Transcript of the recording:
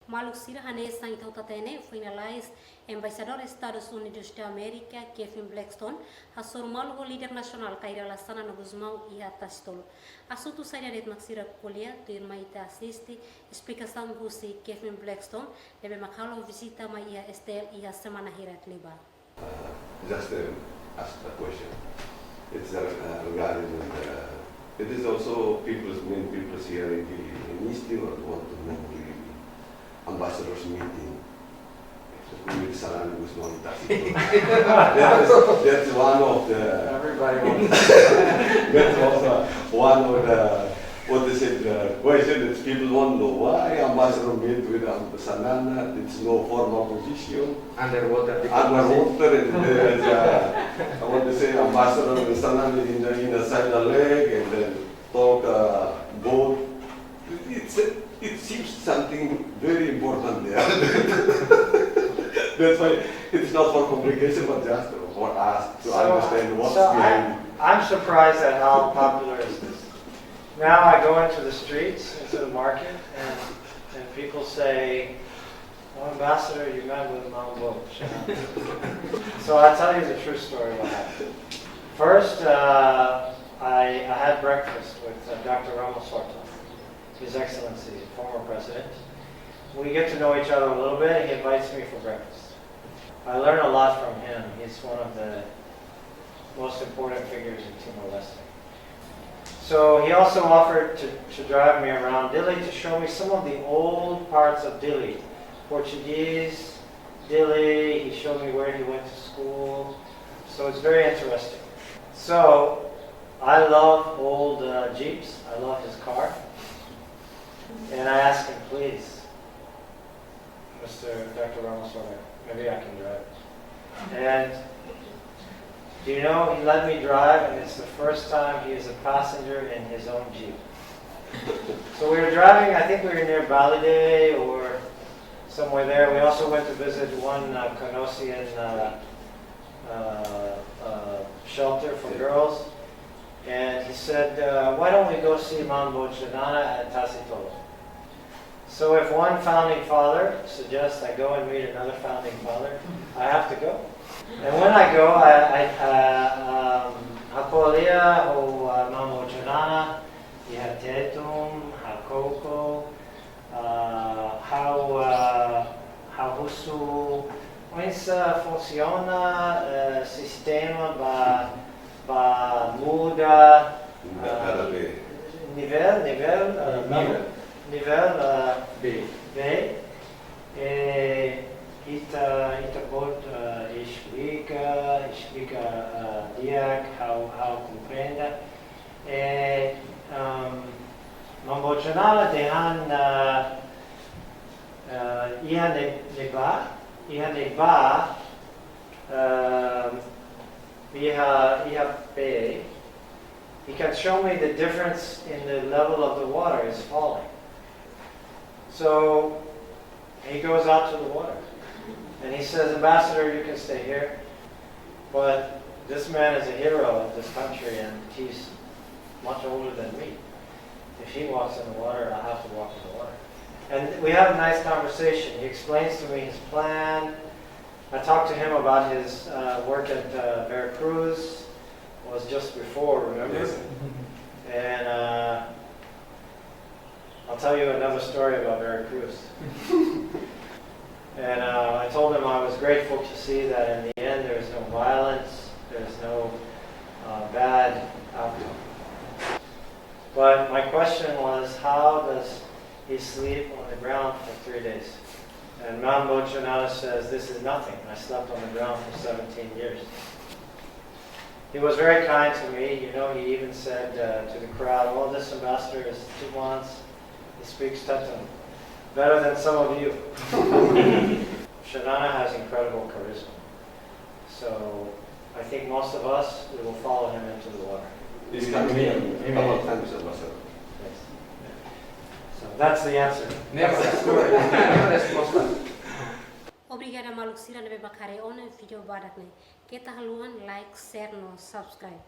Maluxira Hanesa então tatene finalized Embaixador Estadus Unidus America Kevin Blackstone Hasoru malu líder nacional kaira Xanana Gusmão e Tasi Tolu. Assunto saída de Maxira Colia do Irmaita assiste Esplikasaun husi Kevin Blackstone deve makalo vizita Maiu STL e Xanana Gusmão. Just ask a question. It's regarding it is also many people here in East Europe want to know the ambassadors meeting with Xanana Gusmão and Tasi Tolu. That's one of the. Everybody wants. That's also one of the what they said question that people want to know why ambassador meet with Xanana. It's no formal position. Underwater. Underwater, and there's I want to say ambassador and Xanana in the side of the leg and then talk boat. It seems something very important there. That's why it's not for complication, but just for us to understand what's behind it. I'm surprised at how popular is this. Now I go into the streets, into the market, and people say, "Oh, Ambassador, you met with Malu." So I'll tell you the true story what happened. First, I had breakfast with Dr. Ramos-Horta, His Excellency, former president. We get to know each other a little bit. He invites me for breakfast. I learn a lot from him. He's one of the most important figures in Timor-Leste. So he also offered to drive me around Dili to show me some of the old parts of Dili. Portuguese, Dili, he showed me where he went to school. So it's very interesting. So I love old Jeeps. I love his car. And I asked him, please, Mr. Dr. Ramos-Horta, maybe I can drive. And do you know, he let me drive, and it's the first time he is a passenger in his own Jeep. So we were driving, I think we were near Balide or somewhere there. We also went to visit one Conosian shelter for girls. And he said, why don't we go see Mambo Xanana at Tasi Tolu? So if one founding father suggests I go and meet another founding father, I have to go. And when I go, Hakolia ho Mambo Xanana, Ihatetum, Hakoko, how husu, como funciona sistema ba muda nível B. Ita pode explica diak how compreenda. Mambo Xanana dehan iha neba be. He can show me the difference in the level of the water is falling. So he goes out to the water and he says, Ambassador, you can stay here, but this man is a hero of this country and he's much older than me. If he walks in the water, I have to walk in the water. And we have a nice conversation. He explains to me his plan. I talked to him about his work at Veracruz. It was just before, remember? Yes. And I'll tell you another story about Veracruz. And I told him I was grateful to see that in the end there is no violence, there's no bad outcome. But my question was, how does he sleep on the ground for 3 days? And Mambo Xanana says, this is nothing. I slept on the ground for 17 years. He was very kind to me. You know, he even said to the crowd, oh, this ambassador is 2 months. He speaks Tetum. Better than some of you. Xanana has incredible charisma. So I think most of us, we will follow him into the water. He's coming here a couple of times, Ambassador. Yes. So that's the answer. Obrigada Maluxira nebe bakare on video badak ne. Kita haluan like, share no subscribe.